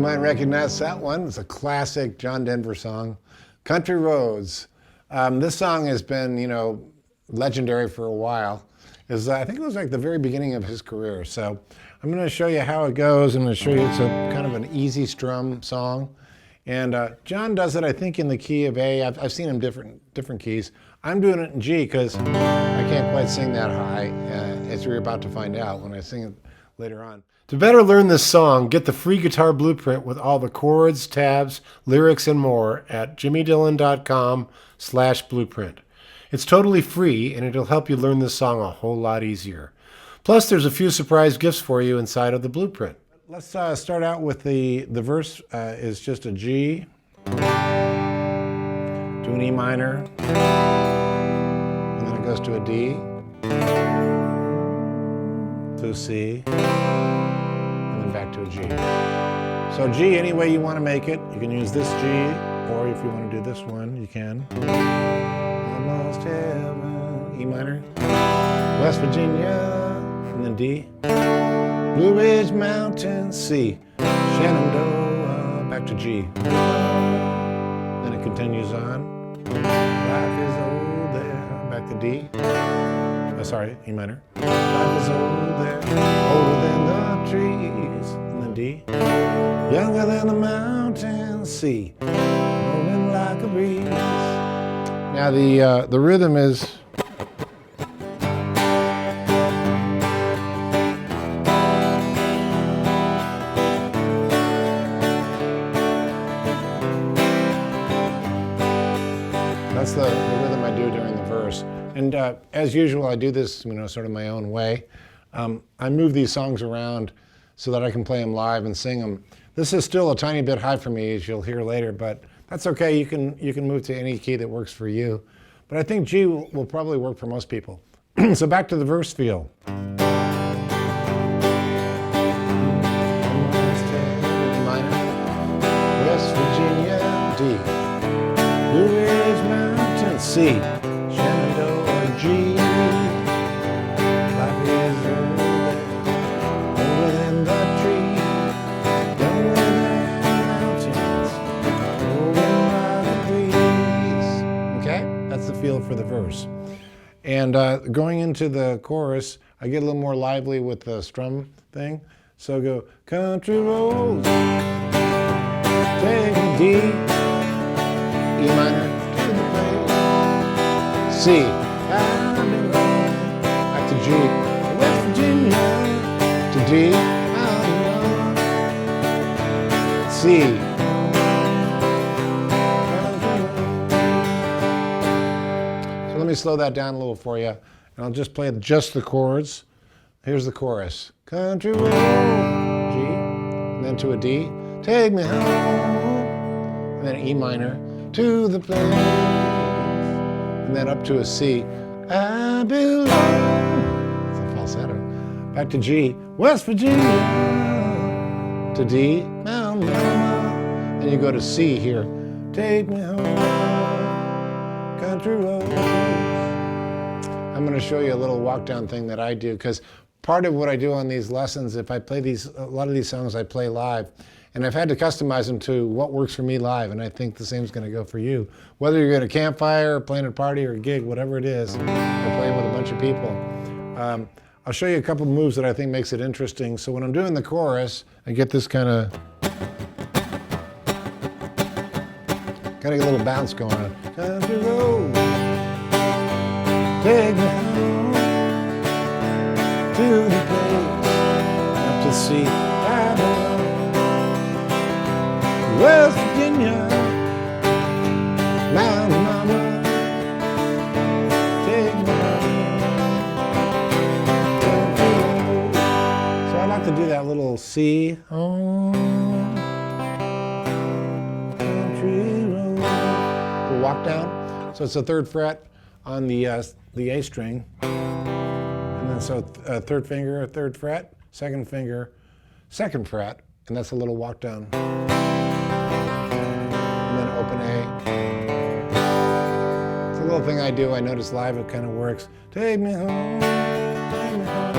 might recognize that one. It's a classic John Denver song, Country Roads. This song has been, legendary for a while. I think it was like the very beginning of his career. So I'm going to show you how it goes. I'm going to show you it's a kind of an easy strum song. And John does it, I think, in the key of A. I've seen him different keys. I'm doing it in G because I can't quite sing that high, as you're about to find out when I sing it later on. To better learn this song, get the free guitar blueprint with all the chords, tabs, lyrics, and more at jimmydillon.com/blueprint. It's totally free, and it'll help you learn this song a whole lot easier. Plus, there's a few surprise gifts for you inside of the blueprint. Let's start out with the verse is just a G to an E minor, and then it goes to a D, to a C, and then back to a G. So G, any way you want to make it. You can use this G, or if you want to do this one, you can. Almost heaven, E minor, West Virginia, and then D. Blue Ridge Mountain, C, Shenandoah, back to G. Then it continues on. Life is old there, back to D. E minor. Life is old there, older than the trees, and then D. Younger than the mountains, C, blowing like a breeze. Now the rhythm is. That's the rhythm I do during the verse. And as usual, I do this, sort of my own way. I move these songs around so that I can play them live and sing them. This is still a tiny bit high for me, as you'll hear later, but that's okay. You can move to any key that works for you. But I think G will probably work for most people. So back to the verse feel. West Virginia, D. Blue Ridge Mountain, C, Shenandoah, G. Life is older than the trees, younger than mountains, blowing by the breeze. Okay, that's the feel for the verse. And going into the chorus, I get a little more lively with the strum thing. So go, country roads, take a D. E minor to the place, C, back to G, West Virginia, to D, C. So let me slow that down a little for you, and I'll just play just the chords. Here's the chorus. Country road, G, and then to a D, take me home, and then E minor, to the place, and then up to a C, I belong. It's a falsetto. Back to G, West Virginia, to D, Mount Mama. Then you go to C here, take me home, country roads. I'm going to show you a little walk down thing that I do, because part of what I do on these lessons, if I play a lot of these songs I play live, and I've had to customize them to what works for me live, and I think the same is going to go for you. Whether you're at a campfire, or playing at a party, or a gig, whatever it is, or playing with a bunch of people. I'll show you a couple of moves that I think makes it interesting. So when I'm doing the chorus, I get this kind of a little bounce going on. Country road, take me home to the place, up to see I belong. West Virginia, Mountain Mama, take me home. So I like to do that little C, country road, the walk down. So it's the 3rd fret on the A string, and then so third finger, 3rd fret, 2nd finger, 2nd fret, and that's a little walk down. Open A. It's a little thing I do. I notice live it kind of works. Take me home, take me home.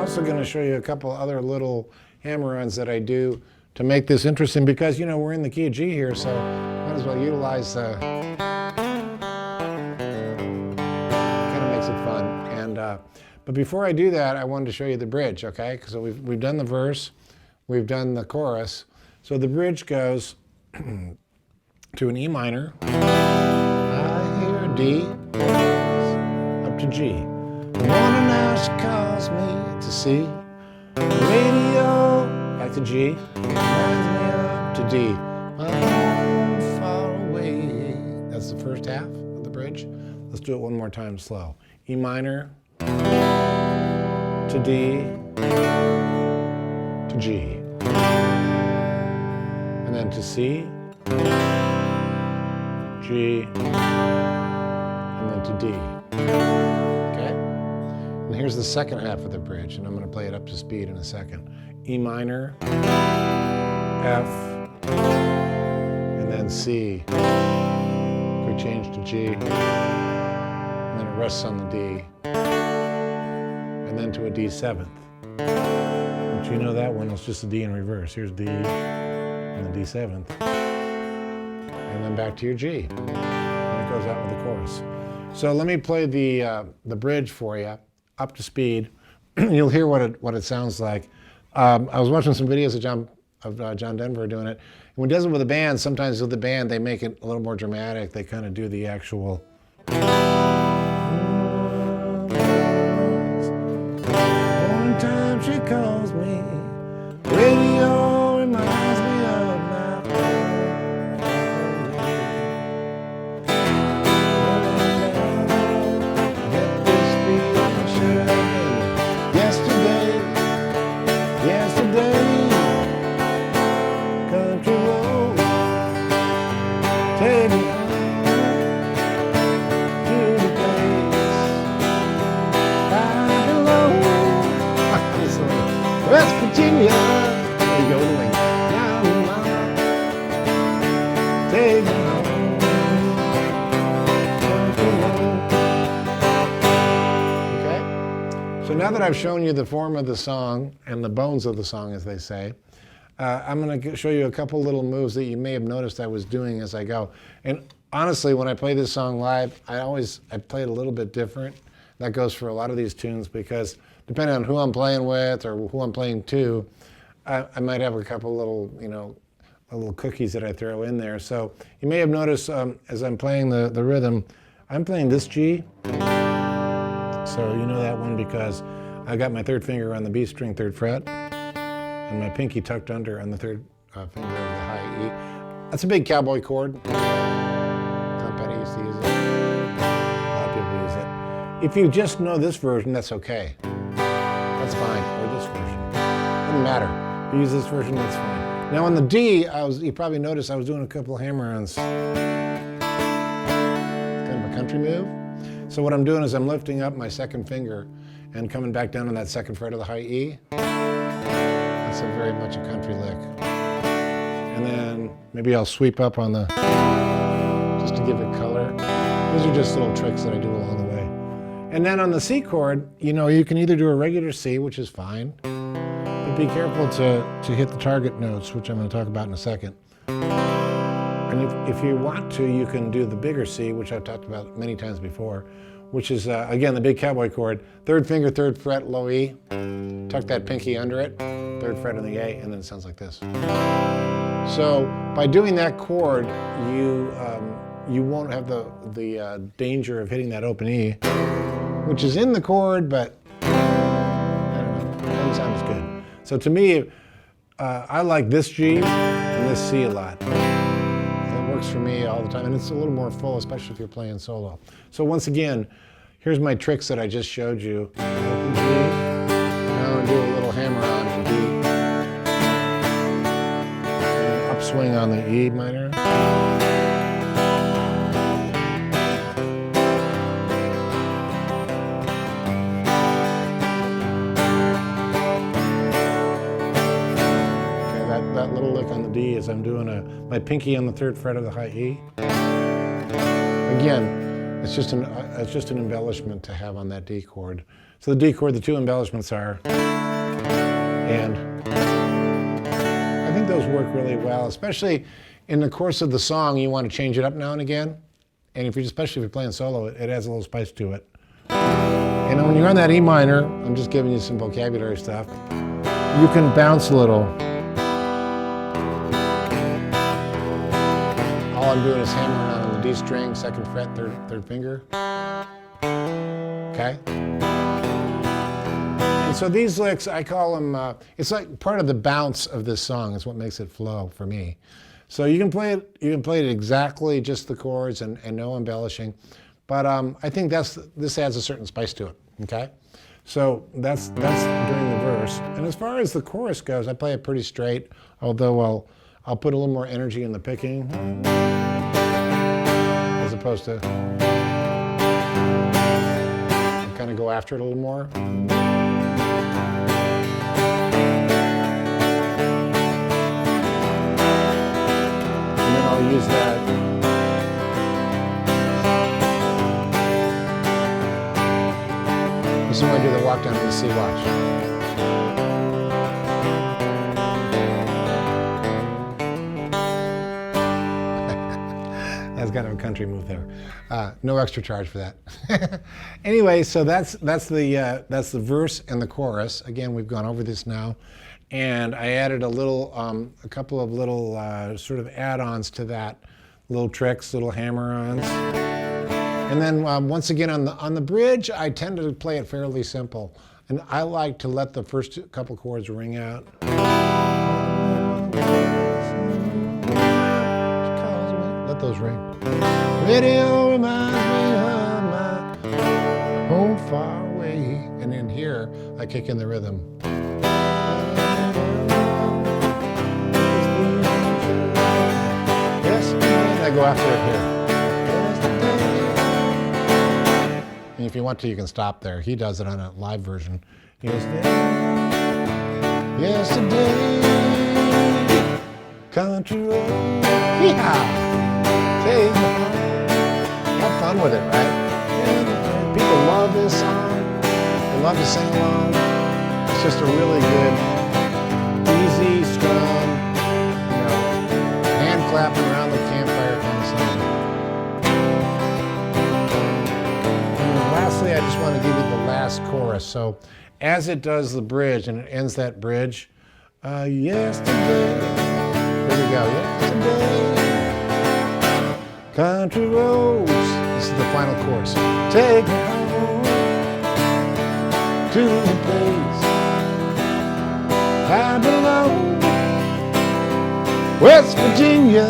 also going to show you a couple other little hammer-ons that I do to make this interesting because, you know, we're in the key of G here, so might as well utilize kind of makes it fun. And but before I do that, I wanted to show you the bridge, okay? Because we've done the verse, we've done the chorus. So the bridge goes to an E minor, I hear a D, up to G. Morning now she calls me to C. Radio, back to G, reminds me up to D. I'm far away. That's the first half of the bridge. Let's do it one more time slow. E minor, to D, to G. And then to C, G, and then to D. Okay? And here's the second half of the bridge, and I'm going to play it up to speed in a second. E minor, F, and then C. Quick change to G, and then it rests on the D, and then to a D7th. Don't you know that one? It's just a D in reverse. Here's D, and the D7th, and then back to your G. And it goes out with the chorus. So let me play the bridge for you, up to speed. You'll hear what it sounds like. I was watching some videos of John Denver doing it. And when he does it with a band, sometimes with the band they make it a little more dramatic. They kind of do the actual. One time she calls me, radio reminds me of my get this feeling sure again. Yesterday, country road, take me to the place I belong. West Virginia, there you go, Dillon. Now, mama, take me home, country road. Okay? So now that I've shown you the form of the song and the bones of the song, as they say, I'm going to show you a couple little moves that you may have noticed I was doing as I go. And honestly, when I play this song live, I play it a little bit different. That goes for a lot of these tunes because depending on who I'm playing with or who I'm playing to, I might have a couple little, little cookies that I throw in there. So you may have noticed as I'm playing the rhythm, I'm playing this G. So you know that one because I got my third finger on the B string, 3rd fret, and my pinky tucked under on the 3rd finger of the high E. That's a big cowboy chord. Tom Petty used to use it. A lot of people use it. If you just know this version, that's okay. That's fine, or this version. Doesn't matter. If you use this version, that's fine. Now on the D, you probably noticed I was doing a couple hammer-ons. Kind of a country move. So what I'm doing is I'm lifting up my 2nd finger and coming back down on that 2nd fret of the high E. That's very much a country lick. And then maybe I'll sweep up on just to give it color. These are just little tricks that I do along the way. And then on the C chord, you can either do a regular C, which is fine, but be careful to hit the target notes, which I'm going to talk about in a second. And if you want to, you can do the bigger C, which I've talked about many times before, which is, again, the big cowboy chord. 3rd finger, 3rd fret, low E. Tuck that pinky under it, 3rd fret on the A, and then it sounds like this. So by doing that chord, you won't have the danger of hitting that open E, which is in the chord, but I don't know, it doesn't sound as good. So to me, I like this G and this C a lot. Works for me all the time, and it's a little more full, especially if you're playing solo. So once again, here's my tricks that I just showed you. Open G, now do a little hammer on in D, and upswing on the E minor. That little lick on the D as I'm doing my pinky on the 3rd fret of the high E. Again, it's just an embellishment to have on that D chord. So the D chord, the 2 embellishments are And I think those work really well, especially in the course of the song. You want to change it up now and again. And especially if you're playing solo, it adds a little spice to it. And when you're on that E minor, I'm just giving you some vocabulary stuff, you can bounce a little. All I'm doing is hammering on the D string, 2nd fret, third finger. Okay? And so these licks, I call them, it's like part of the bounce of this song is what makes it flow for me. So you can play it exactly just the chords and no embellishing. But I think this adds a certain spice to it, okay? So that's during the verse. And as far as the chorus goes, I play it pretty straight, although I'll put a little more energy in the picking as opposed to kind of go after it a little more. And then I'll use that. This is when I do the walk down to the C watch. That's kind of a country move there. No extra charge for that. Anyway, so that's the verse and the chorus. Again, we've gone over this now, and I added a couple of little sort of add-ons to that, little tricks, little hammer-ons. And then once again on the bridge, I tend to play it fairly simple, and I like to let the first couple chords ring out. Let those ring. Radio reminds me of my home far away, and in here I kick in the rhythm. Yes, and I go after it here. And if you want to, you can stop there. He does it on a live version. Yesterday, country road. Yeah. Take me home. Have fun with it, right? People love this song. They love to sing along. It's just a really good, easy, strong, hand clapping around the campfire kind of song. Lastly, I just want to give you the last chorus. So as it does the bridge and it ends that bridge, yesterday, here we go, yesterday, country roads, this is the final chorus, take me home to the place I belong, West Virginia,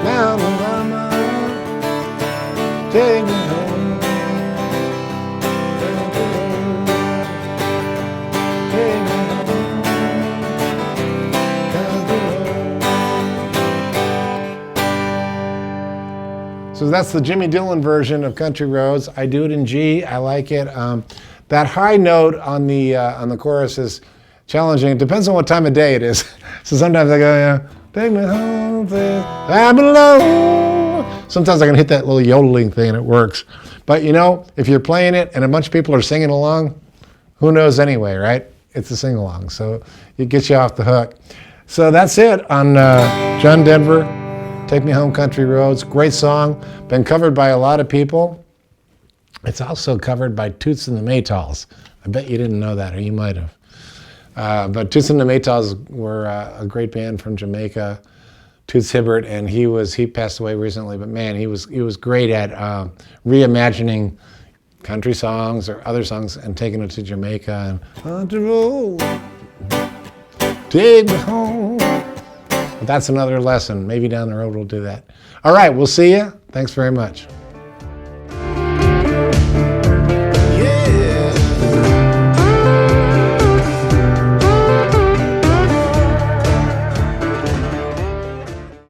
Mountain Mama, take me home. So that's the Jimmy Dillon version of Country Roads. I do it in G. I like it. That high note on the chorus is challenging. It depends on what time of day it is. So sometimes I go, yeah, take me home, I belong. Sometimes I can hit that little yodeling thing and it works. But if you're playing it and a bunch of people are singing along, who knows anyway, right? It's a sing-along, so it gets you off the hook. So that's it on John Denver, Take Me Home, Country Roads. Great song, been covered by a lot of people. It's also covered by Toots and the Maytals. I bet you didn't know that, or you might have. But Toots and the Maytals were a great band from Jamaica. Toots Hibbert, and he passed away recently, but man, he was great at reimagining country songs or other songs and taking it to Jamaica and on the road, take me home. But that's another lesson. Maybe down the road we'll do that. All right, we'll see you. Thanks very much.